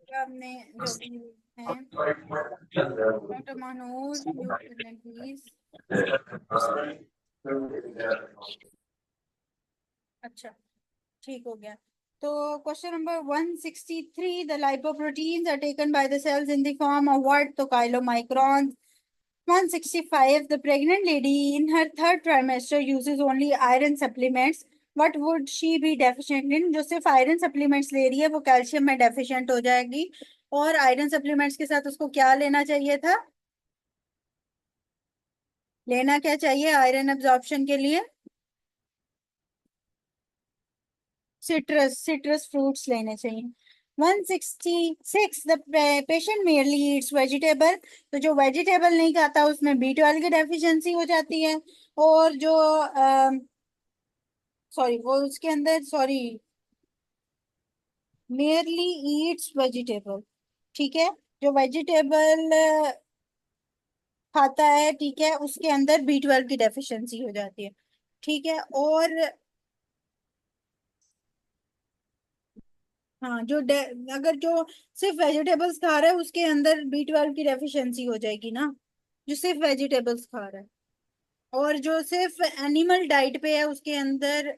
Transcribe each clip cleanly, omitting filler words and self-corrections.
हमने जो भी है डॉक्टर मनोज म्यूट करना प्लीज। अच्छा, ठीक हो गया। तो question number 163, the lipoproteins are taken by the cells in the form of what? तो chylomicrons। 165, the pregnant lady in her third trimester uses only iron supplements, what would she be deficient in? जो सिर्फ iron supplements ले रही है वो calcium में deficient हो जाएगी। और आयरन सप्लीमेंट्स के साथ उसको क्या लेना चाहिए था? लेना क्या चाहिए आयरन एब्जॉर्प्शन के लिए? सिट्रस सिट्रस फ्रूट्स लेने चाहिए। 166, the patient merely Yeats vegetable. तो जो वेजिटेबल नहीं खाता उसमें B12 की डेफिशिएंसी हो जाती है। और जो सॉरी वो उसके अंदर सॉरी मेयरली ईट्स वेजिटेबल, ठीक है। जो वेजिटेबल खाता है, ठीक है, उसके अंदर B12 की डेफिशिएंसी हो जाती है, ठीक है। और हाँ अगर जो सिर्फ वेजिटेबल्स खा रहा है उसके अंदर B12 की डेफिशिएंसी हो जाएगी ना, जो सिर्फ वेजिटेबल्स खा रहा है। और जो सिर्फ एनिमल डाइट पे है उसके अंदर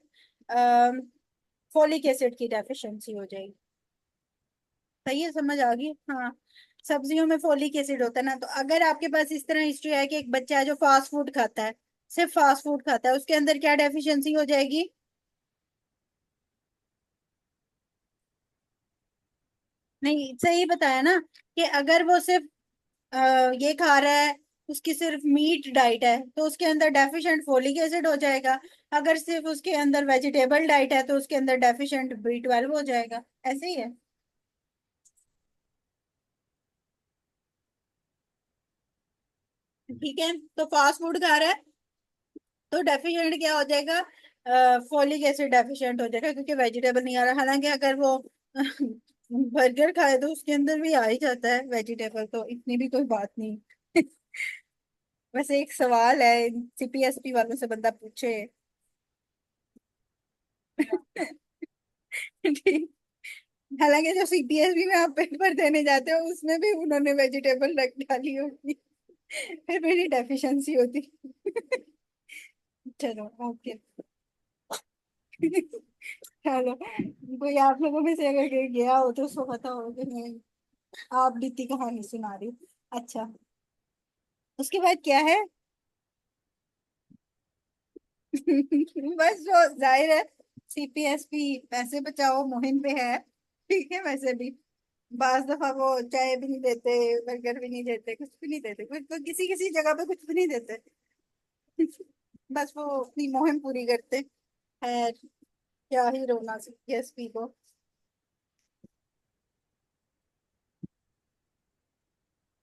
फोलिक एसिड की डेफिशिएंसी हो जाएगी। सही है, समझ आ गई? हाँ, सब्जियों में फोलिक एसिड होता है ना। तो अगर आपके पास इस तरह हिस्ट्री है कि एक बच्चा है जो फास्ट फूड खाता है, सिर्फ फास्ट फूड खाता है, उसके अंदर क्या डेफिशिएंसी हो जाएगी? नहीं, सही बताया ना कि अगर वो सिर्फ अ, ये खा रहा है, उसकी सिर्फ मीट डाइट है तो उसके अंदर डेफिशिएंट फोलिक एसिड हो जाएगा। अगर सिर्फ उसके अंदर वेजिटेबल डाइट है तो उसके अंदर डेफिशिएंट B12 हो जाएगा। ऐसे ही है। ठीक है, तो फास्ट फूड खा रहा है तो डेफिशिएंट क्या हो जाएगा? फोलिक एसिड डेफिशिएंट हो जाएगा क्योंकि वेजिटेबल नहीं आ रहा। हालांकि अगर वो बर्गर खाए तो उसके अंदर भी आ ही जाता है वेजिटेबल, तो इतनी भी कोई बात नहीं। वैसे एक सवाल है, CPSP वालों से बंदा पूछे। ठीक। हालांकि जो CPSP में आप पेपर देने जाते हो उसमें भी उन्होंने वेजिटेबल रख डाली होगी, फिर मेरी डेफिशिएंसी होती। चलो, ओके। चलो, कोई आप लोगों में से अगर कहीं गया हो तो उसको पता हो कि मैं आप बीती कहानी सुना रही हूँ। अच्छा, उसके बाद क्या है? बस जो जाहिर है CPSP पैसे बचाओ मुहिम पे है। ठीक है, वैसे भी बाज दफा वो चाय भी नहीं देते, बर्गर भी नहीं देते, कुछ भी नहीं देते, कुछ तो किसी किसी जगह पे कुछ भी नहीं देते। बस वो अपनी मुहिम पूरी करते। खैर, क्या ही रोना CPSP को।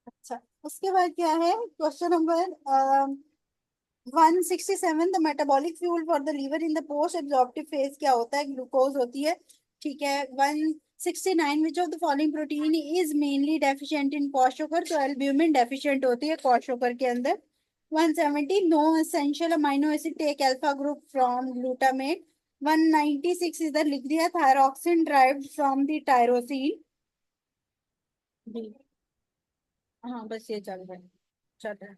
अच्छा, उसके बाद क्या है? Question number 167, the metabolic fuel for the liver in the post absorptive phase क्या होता है? ग्लूकोज होती है, ठीक है। 169, which of the following protein is mainly deficient in kwashiorkor? तो एल्ब्यूमिन डेफिशिएंट होती है क्वाशोकर के अंदर। 170, no essential amino acid take alpha group from glutamate. 196, इधर लिख दिया thyroxine derived from the tyrosine. जी, हाँ, बस ये चल रहा है, चल रहा है।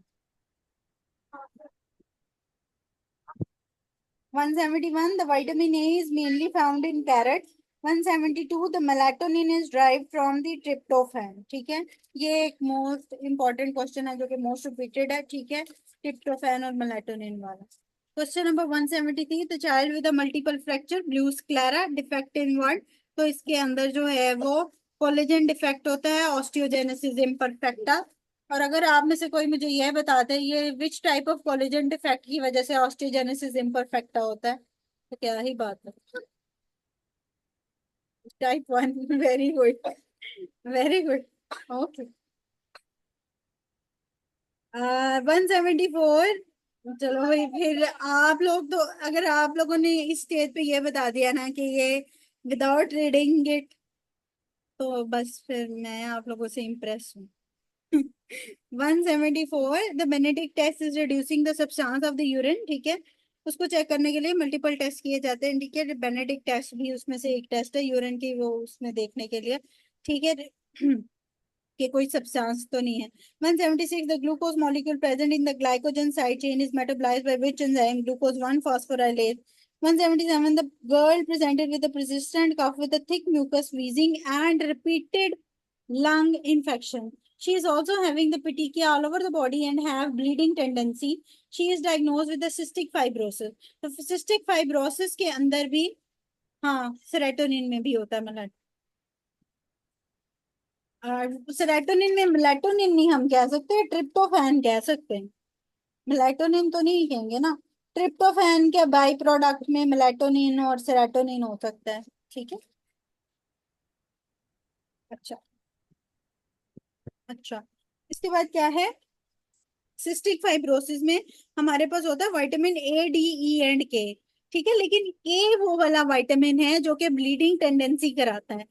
171, the vitamin A is mainly found in carrots. 172, the melatonin is derived from the tryptophan, ठीक है। ये एक मोस्ट इंपॉर्टेंट क्वेश्चन है जो कि मोस्ट रिपीटेड है, ठीक है, ट्रिप्टोफैन और मेलाटोनिन वाला। Question number 173, the child with a multiple fracture blue sclera defect in what? तो इसके अंदर जो है वो कोलेजन डिफेक्ट होता है, ऑस्टियोजेनेसिस इम्परफेक्टा। और अगर आप में से कोई मुझे यह बता दे ये which type of collagen defect की वजह से ऑस्टियोजेनेसिस इम्परफेक्टा होता है, तो क्या ही बात है। Type 1। Very good, very good. Okay. 174, चलो भाई, फिर आप लोग तो अगर आप लोगों ने इस स्टेज पे ये बता दिया ना कि ये विदाउट रीडिंग इट, तो बस फिर मैं आप लोगों से इम्प्रेस हूँ। 174, the Benedict test is reducing the substance of the urine, ठीक है। उसको चेक करने के लिए मल्टीपल टेस्ट किए जाते हैं, ठीक है। बेनेडिक्ट टेस्ट भी उसमें से एक टेस्ट है, यूरिन की वो उसमें देखने के लिए, ठीक है। कि कोई सब्सटेंस तो नहीं है। 176 the glucose molecule present in the glycogen side chain is metabolized by which enzyme? Glucose 1 phosphorylase. 177 the girl presented with a persistent cough with a thick mucus, wheezing and repeated lung infection. She is also having the petechiae all over the body and have bleeding tendency. She is diagnosed with the cystic fibrosis. तो cystic fibrosis के अंदर भी हाँ serotonin में भी होता है मतलब, सेरोटोनिन में मेलाटोनिन नहीं हम कह सकते, ट्रिप्टोफैन कह सकते हैं। मेलाटोनिन तो नहीं कहेंगे ना। ट्रिप्टोफैन के बाई प्रोडक्ट में मेलाटोनिन और सेरोटोनिन हो सकता है, ठीक है। अच्छा। अच्छा, इसके बाद क्या है? सिस्टिक फाइब्रोसिस में हमारे पास होता है vitamin A, D, E and के, ठीक है। लेकिन ए वो वाला विटामिन है जो कि ब्लीडिंग टेंडेंसी कराता है।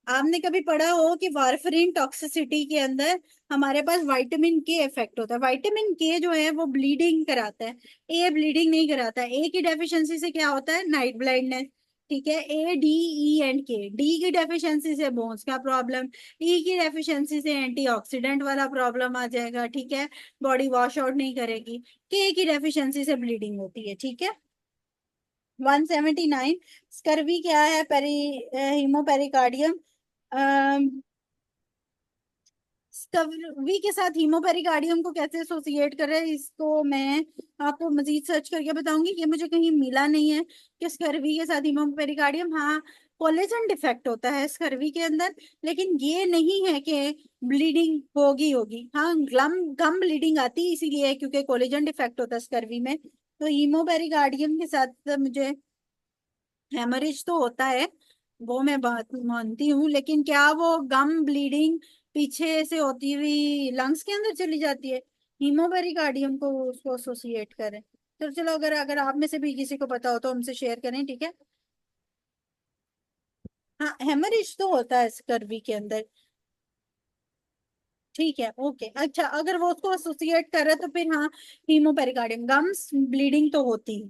आपने कभी पढ़ा हो कि वारफरिन टॉक्सिसिटी के अंदर हमारे पास विटामिन के इफेक्ट होता है। विटामिन के जो है वो ब्लीडिंग कराता है, ए ब्लीडिंग नहीं कराता है। ए की डेफिशिएंसी से क्या होता है? नाइट ब्लाइंडनेस, ठीक है। ए, डी, ई एंड के, डी की डेफिशिएंसी से बोन्स का प्रॉब्लम, ई की डेफिशिएंसी से एंटीऑक्सीडेंट वाला प्रॉब्लम आ जाएगा, ठीक है। बॉडी वॉश आउट नहीं करेगी। के की डेफिशिएंसी से ब्लीडिंग होती है, ठीक है। 179 स्कर्वी क्या है? पेरी हीमोपेरिकार्डियम। स्कर्वी के साथ हीमोपेरिकार्डियम को कैसे एसोसिएट करें, इसको मैं आपको मजीद सर्च करके बताऊंगी, ये मुझे कहीं मिला नहीं है कि स्कर्वी के साथ हीमोपेरिकार्डियम। हाँ, कोलेजन डिफेक्ट होता है स्कर्वी के अंदर, लेकिन ये नहीं है कि ब्लीडिंग होगी होगी। हाँ, गम गम ब्लीडिंग आती है इसीलिए क्योंकि कोलेजन डिफेक्ट होता है स्कर्वी में। तो हीमोपेरिकार्डियम के साथ मुझे हेमरेज तो होता है, वो मैं बात मानती हूँ, लेकिन क्या वो गम ब्लीडिंग पीछे से होती हुई लंग्स के अंदर चली जाती है? हीमोपेरिकार्डियम को उसको एसोसिएट करें। तो चलो, अगर अगर आप में से भी किसी को पता हो तो हमसे शेयर करें, ठीक है। हाँ, हेमरेज तो होता है स्कर्वी के अंदर, ठीक है, ओके। अच्छा, अगर वो उसको एसोसिएट करे तो फिर हाँ, हीमोपेरिकार्डियम गम्स ब्लीडिंग तो होती है,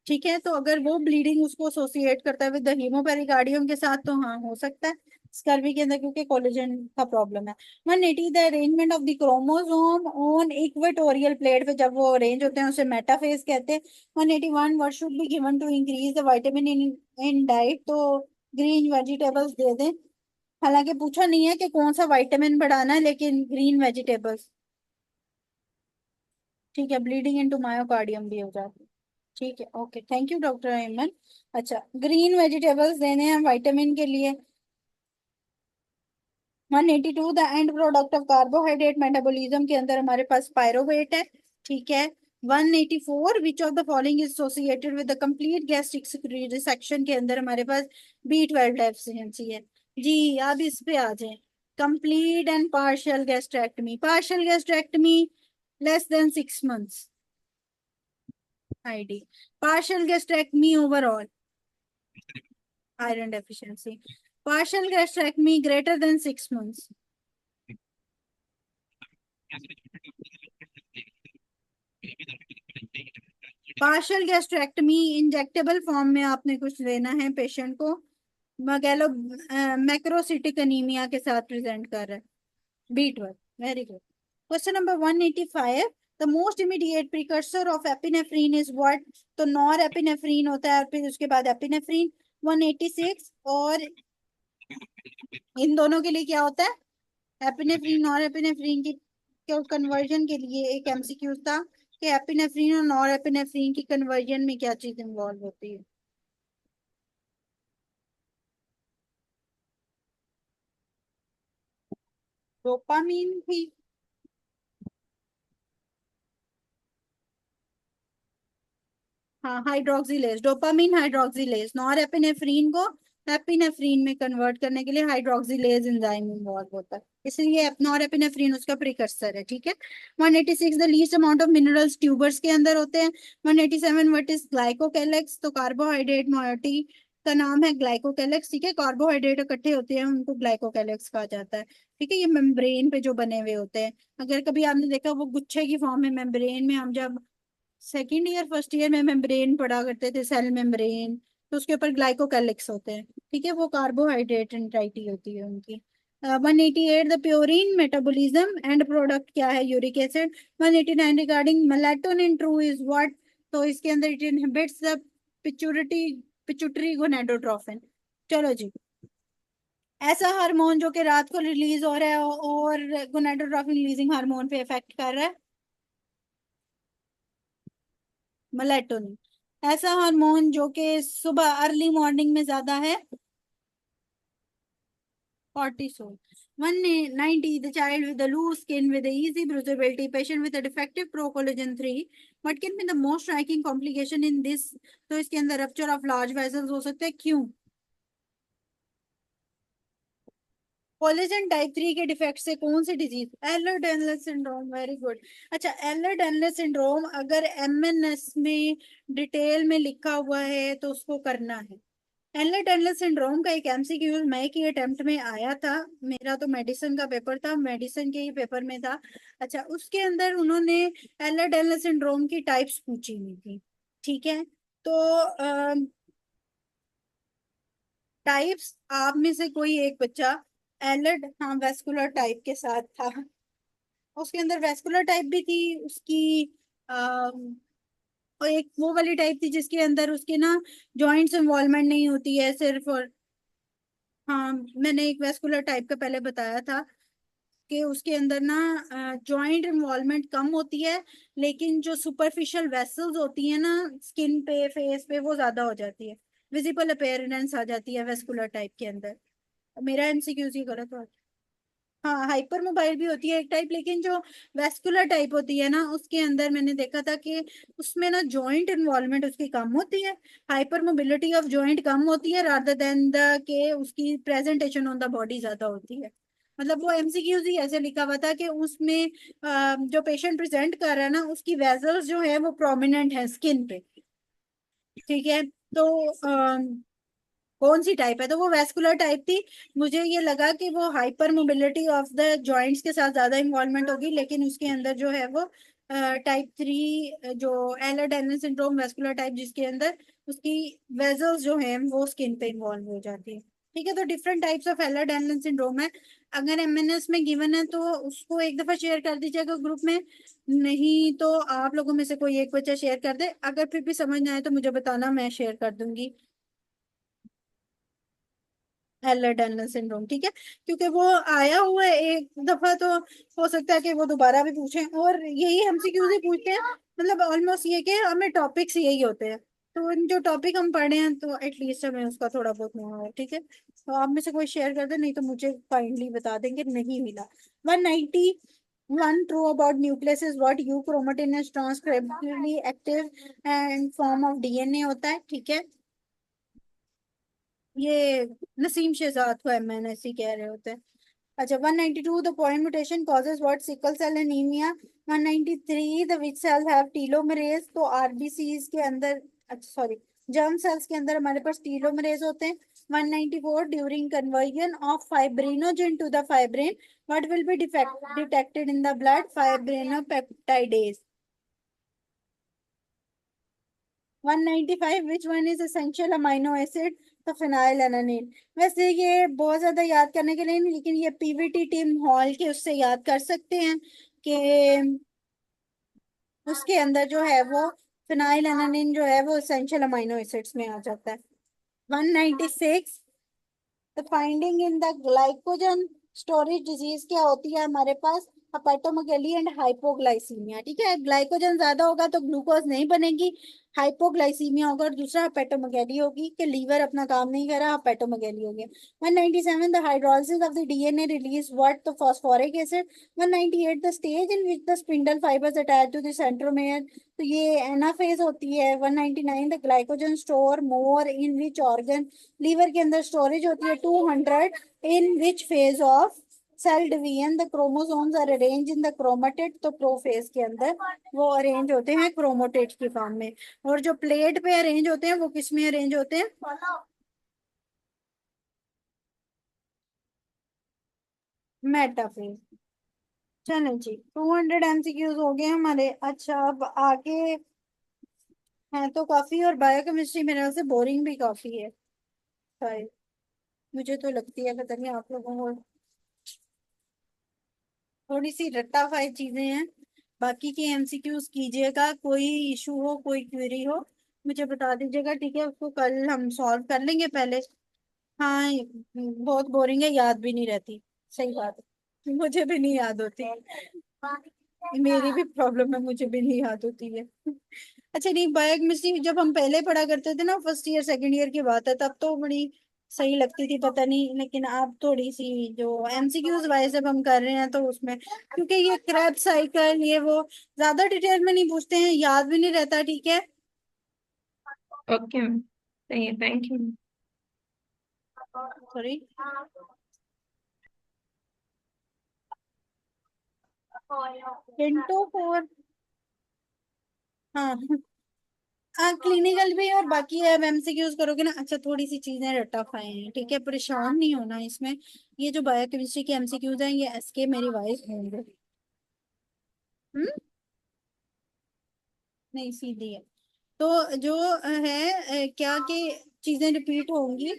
ठीक है। तो अगर वो ब्लीडिंग उसको एसोसिएट करता है विद द हीमोपेरिकार्डियम के साथ तो हाँ हो सकता है स्कर्वी के अंदर, क्योंकि कोलेजन का प्रॉब्लम है। 180 the arrangement of the chromosome on equatorial plate पे जब वो अरेंज होते हैं उसे मेटाफेज कहते हैं। 181 what should be given to increase the vitamin in in diet? तो ग्रीन वेजिटेबल्स दे दें। हालांकि पूछा नहीं है कि कौन सा विटामिन बढ़ाना है, लेकिन ग्रीन वेजिटेबल्स, ठीक है। ब्लीडिंग इनटू मायोकार्डियम भी हो जाती है, ठीक है, okay, thank you doctor Ayman. अच्छा, ग्रीन वेजिटेबल्स देने हैं विटामिन के लिए। 182 the end product of carbohydrate metabolism के अंदर हमारे पास पायरोवेट है, ठीक है। 184 विच of the following is associated with the complete gastric resection के अंदर हमारे पास B12 डेफिशिएंसी है। जी, अब इस पे आ जाए। Complete and partial gastrectomy, partial gastrectomy less than 6 months ID, partial gastrectomy overall iron deficiency, partial gastrectomy greater than 6 months, partial gastrectomy injectable form में आपने कुछ देना है पेशेंट को, मगेलो मैक्रोसिटिक अनीमिया के साथ प्रेजेंट कर रहा है। B12, very good. Question number 185 the most immediate precursor of epinephrine is what? तो नॉर एपिनेफ्रीन होता है और फिर उसके बाद एपिनेफ्रीन। 186 और इन दोनों के लिए क्या होता है? एपिनेफ्रीन और एपिनेफ्रीन की कन्वर्जन के लिए एक एमसीक्यू था कि एपिनेफ्रीन और नॉर एपिनेफ्रीन की कन्वर्जन में क्या चीज इन्वॉल्व होती है? डोपामीन भी। हाँ, hydroxylase, dopamine hydroxylase, nor epinephrine को एपिनेफ्रीन में कन्वर्ट करने के लिए हाइड्रोक्सीलेज एंजाइम इन्वॉल्व होता है, इसलिए नॉर एपिनेफ्रीन उसका प्रिकर्सर है, ठीक है। 186 the least amount of minerals tubers के अंदर होते हैं। 187 व्हाट इज ग्लाइकोकेलेक्स? तो कार्बोहाइड्रेट मोइटी का नाम है ग्लाइकोकेलेक्स, ठीक है। कार्बोहाइड्रेट इकट्ठे होते हैं उनको ग्लाइकोकेलेक्स कहा जाता है, ठीक है। ये मेम्ब्रेन पे जो बने हुए होते हैं, अगर कभी आपने देखा वो गुच्छे की फॉर्म में मेम्ब्रेन में हम जब सेकेंड ईयर फर्स्ट ईयर में मेम्ब्रेन पढ़ा करते थे, सेल मेम्ब्रेन। तो उसके ऊपर ग्लाइकोकैलिक्स होते हैं, ठीक है, वो कार्बोहाइड्रेट एंटाइटी होती है उनकी। 188 द प्योरीन मेटाबॉलिज्म एंड प्रोडक्ट क्या है, uric acid. 189 regarding melatonin true is what. तो इसके अंदर it inhibits the pituitary pituitary gonadotrophin. चलो जी, ऐसा हार्मोन जो कि रात को रिलीज हो रहा है और गोनाडोट्रोफिन रिलीजिंग हार्मोन पे इफेक्ट कर रहा है, मेलेटोनिन। ऐसा हार्मोन जो कि सुबह अर्ली मॉर्निंग में ज्यादा है, cortisol. 190 the child with the loose skin with the easy bruisability, patient with a defective procollagen 3. What can be the most striking complication in this? तो इसके अंदर rupture of large vessels हो सकता है, क्यों? कोलेजन टाइप 3 के defect से कौन सी disease? Ehlers Danlos syndrome, very good. अच्छा, एलर डेनलस सिंड्रोम अगर एमएनएस में डिटेल में लिखा हुआ है तो उसको करना है। एलर डेनलस सिंड्रोम का एक एमसीक्यू मैं की अटेम्प्ट में आया था, मेरा तो मेडिसिन का पेपर था, मेडिसिन के ही पेपर में था। अच्छा, उसके अंदर उन्होंने एलर डेनलस सिंड्रोम की टाइप्स पूछी हुई थी, ठीक है। तो टाइप्स आप में से कोई एक बच्चा एलर्ड, हाँ, वेस्कुलर टाइप के साथ था। उसके अंदर वेस्कुलर टाइप भी थी उसकी। अम, और एक वो वाली टाइप थी जिसके अंदर उसके ना जॉइंट्स इन्वॉल्वमेंट नहीं होती है सिर्फ, और हाँ, मैंने एक वेस्कुलर टाइप का पहले बताया था कि उसके अंदर ना जॉइंट इन्वॉल्वमेंट कम होती है, लेकिन जो सुपरफिशियल वेसल्स होती है ना स्किन पे फेस पे वो ज्यादा हो जाती है, विजिबल अपीयरेंस आ जाती है वेस्कुलर टाइप के अंदर। मेरा एमसीक्यू ही गलत हुआ। हाँ, हाइपर मोबाइल भी होती है एक टाइप, लेकिन जो वेस्कुलर टाइप होती है ना उसके अंदर मैंने देखा था कि उसमें ना जॉइंट इन्वॉल्वमेंट उसकी कम होती है, हाइपर मोबिलिटी ऑफ जॉइंट कम होती है रादर देन द के उसकी प्रेजेंटेशन ऑन द बॉडी ज्यादा होती है। मतलब वो एमसीक्यूज ही ऐसे लिखा हुआ था कि उसमें जो पेशेंट प्रेजेंट कर रहा है ना उसकी वेजल्स जो है वो प्रोमिनेंट है स्किन पे, ठीक है। तो कौन सी टाइप है, तो वो वेस्कुलर टाइप थी। मुझे ये लगा कि वो hyper mobility of the joints के साथ ज्यादा इन्वॉल्वमेंट होगी, लेकिन उसके अंदर जो है वो टाइप 3 जो एलर्ट सिंड्रोम वेस्कुलर टाइप जिसके अंदर उसकी वेजल्स जो है वो स्किन पे इन्वॉल्व हो जाती है, ठीक है। तो different types of alert syndrome है। अगर एमएनएस में गिवन है तो उसको एक दफा शेयर कर दीजिएगा ग्रुप में, नहीं तो आप लोगों में से कोई एक बच्चा शेयर कर दे, अगर फिर भी समझ ना आए तो मुझे बताना, मैं शेयर कर दूंगी। हेलर डैनियल सिंड्रोम, ठीक है, क्योंकि वो आया हुआ है एक दफा, तो हो सकता है कि वो दोबारा भी पूछें, और यही एमसीक्यूज ही पूछते हैं। मतलब ऑलमोस्ट ये कि हमें टॉपिक्स यही होते हैं, तो जो टॉपिक हम पढ़े हैं तो एटलीस्ट हमें उसका थोड़ा बहुत हुआ है, ठीक है। तो आप में से कोई शेयर कर दे, नहीं तो मुझे काइंडली बता देंगे नहीं मिला। 191 true about nucleus is what, you chromatin is transcriptionally active and form of DNA होता है, ठीक है। ये नसीम शहजाद को एमएनएससी कह रहे होते हैं। अच्छा, 192 the point mutation causes what, sickle cell anaemia. 193 the which cell have telomerase, तो आरबीसीज के अंदर, अच्छा सॉरी, जर्म सेल्स के अंदर हमारे पास टीलोमरेज होते हैं। 194 during conversion of fibrinogen to the fibrin what will be detected in the blood, fibrinopeptidase. 195 which one is essential amino acid, तो फिनाइल। वैसे ये बहुत ज्यादा याद करने के लिए नहीं, लेकिन ये पीवीटी टीम हॉल के उससे याद कर सकते हैं कि उसके अंदर जो है वो फिनाइल जो है वो एसेंशियल अमाइनो एसिड्स में आ जाता है। 196 the finding in the glycogen storage disease क्या होती है हमारे पास, हेपेटोमेगाली एंड हाइपोग्लाइसीमिया, ठीक है। ग्लाइकोजन ज्यादा होगा तो ग्लूकोज नहीं बनेगी, हाइपोग्लाइसीमिया होगा, और दूसरा हेपेटोमेगाली होगी कि लीवर अपना काम नहीं कर रहा, हेपेटोमेगाली हो गया। 197 the hydrolysis of the DNA release what, the phosphoric acid. 198 the stage in which the spindle fibres attach to the centromere, तो ये एनाफेज होती है। 199 the glycogen store more in which organ, liver के अंदर storage होती है। 200 in which phase of cell division the chromosomes are arrange in the chromatid, तो prophase के अंदर वो अरेंज होते हैं क्रोमोटेड की फॉर्म में। और जो प्लेट पे अरेंज होते हैं वो किस में अरेंज होते हैं, मेटाफेज। चलो जी, 200 एमसीक्यूज हो गए हमारे। अच्छा, अब आगे है तो काफी, और बायोकेमिस्ट्री मेरे ख्याल से बोरिंग भी काफी है शायद। मुझे तो लगती है, पता नहीं आप लोगों को। थोड़ी सी रट्टाफाई चीजें हैं। बाकी की एमसीक्यूज कीजिएगा, कोई इशू हो कोई क्वेरी हो मुझे बता दीजिएगा, ठीक है? उसको कल हम सॉल्व कर लेंगे पहले। हाँ, बहुत बोरिंग है, याद भी नहीं रहती। सही बात है, मुझे भी नहीं याद होती। मेरी भी प्रॉब्लम है, मुझे भी नहीं याद होती है। अच्छा नहीं, बायोकेमिस्ट्री जब हम पहले पढ़ा करते थे ना, फर्स्ट ईयर सेकंड ईयर की बात है, तब तो बड़ी सही लगती थी, पता नहीं। लेकिन अब थोड़ी सी जो एमसीक्यूज वाइज जब हम कर रहे हैं तो उसमें, क्योंकि ये क्रैब साइकिल ये वो ज्यादा डिटेल में नहीं पूछते हैं, याद भी नहीं रहता, ठीक है? ओके मैम, सही है, थैंक यू। सॉरी। हिंटो फोर। हाँ हाँ, क्लिनिकल भी और बाकी अब एमसीक्यूज करोगे ना। अच्छा, थोड़ी सी चीजें रट्टाफाई हैं, ठीक है? परेशान नहीं होना इसमें। ये जो बायोकेमिस्ट्री के एमसीक्यूज हैं, ये एसके मेरी वाइफ होंगे। हम्म। नहीं, सीधी है। तो जो है क्या कि चीजें रिपीट होंगी।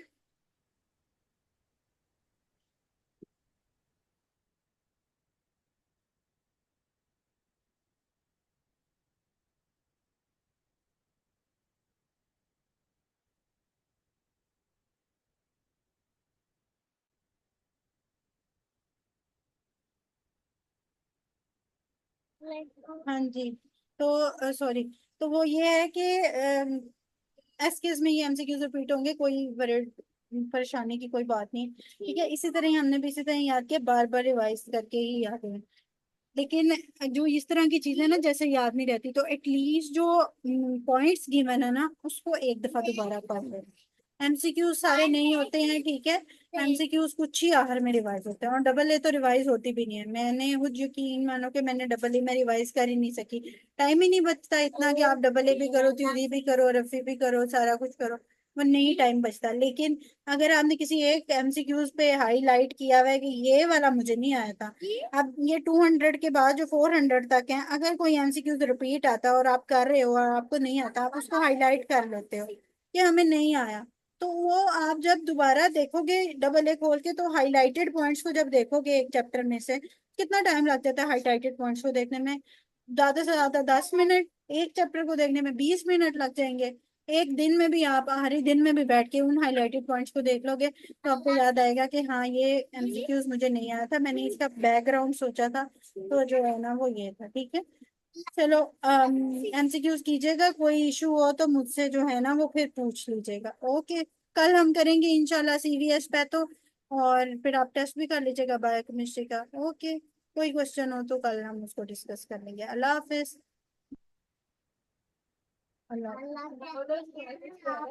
हाँ जी। तो सॉरी। तो वो ये है कि एसकेस में ये एमसीक्यूज रिपीट होंगे, कोई परेशानी की कोई बात नहीं, ठीक है? इसी तरह ही हमने भी इसी तरह ही याद किया, बार बार रिवाइज करके ही याद है। लेकिन जो इस तरह की चीजें ना जैसे याद नहीं रहती, तो एटलीस्ट जो पॉइंट्स गिवन है ना उसको एक दफा दोबारा पढ़ लो। एमसीक्यूज सारे नहीं होते हैं, ठीक है? एमसीक्यूज कुछ ही आखिर में रिवाइज होते हैं, और डबल ए तो रिवाइज होती भी नहीं है। मैंने खुद यकीन मानो कि मैंने डबल ए में रिवाइज कर ही नहीं सकी। टाइम ही नहीं बचता इतना कि आप डबल ए भी करो, थ्योरी भी करो, रफी भी करो, सारा कुछ करो। वो नहीं टाइम बचता। लेकिन अगर आपने किसी एक एमसीक्यूज पे हाईलाइट किया हुआ है कि ये वाला मुझे नहीं आया था, अब ये 200 के बाद जो 400 तक है, अगर कोई एमसीक्यूज रिपीट आता है और आप कर रहे हो और आपको नहीं आता, आप उसको हाईलाइट कर लेते हो कि हमें नहीं आया। तो वो आप जब दोबारा देखोगे डबल ए खोल के, तो हाईलाइटेड पॉइंट्स को जब देखोगे एक चैप्टर में से, कितना टाइम लग जाता है हाईलाइटेड पॉइंट्स को देखने में? ज्यादा से ज्यादा 10 मिनट। एक चैप्टर को देखने में 20 मिनट लग जाएंगे। एक दिन में भी आप हर दिन में भी बैठ के उन हाईलाइटेड पॉइंट्स को देख लोगे, तो आपको याद आएगा कि हाँ, ये एमसीक्यूज मुझे नहीं आया था, मैंने इसका बैकग्राउंड सोचा था। तो जो है ना वो ये था, ठीक है? चलो, एमसीक्यूज कीजिएगा, कोई इशू हो तो मुझसे जो है ना वो फिर पूछ लीजिएगा, ओके? कल हम करेंगे इंशाल्लाह सीवीएस पे तो। और फिर आप टेस्ट भी कर लीजिएगा बायोकेमिस्ट्री का, ओके? कोई क्वेश्चन हो तो कल हम उसको डिस्कस कर लेंगे। अल्लाह हाफिज। अल्लाह